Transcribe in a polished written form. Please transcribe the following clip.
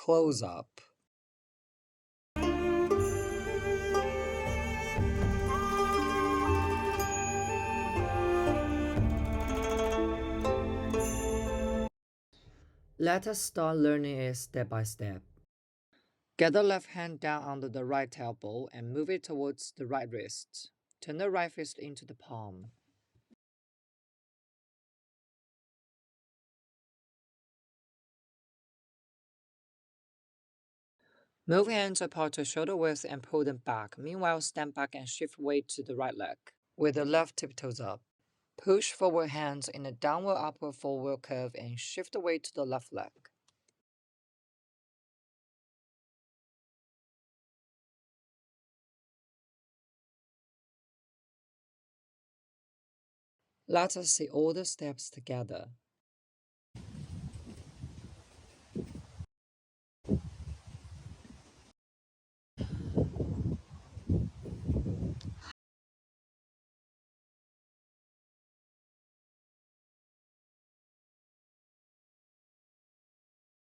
Close up. Let us start learning it step by step. Get the left hand down under the right elbow and move it towards the right wrist. Turn the right fist into the palm. Move hands apart to shoulder width and pull them back. Meanwhile, stand back and shift weight to the right leg, with the left tiptoes up. Push forward hands in a downward upward forward curve and shift the weight to the left leg. Let us see all the steps together.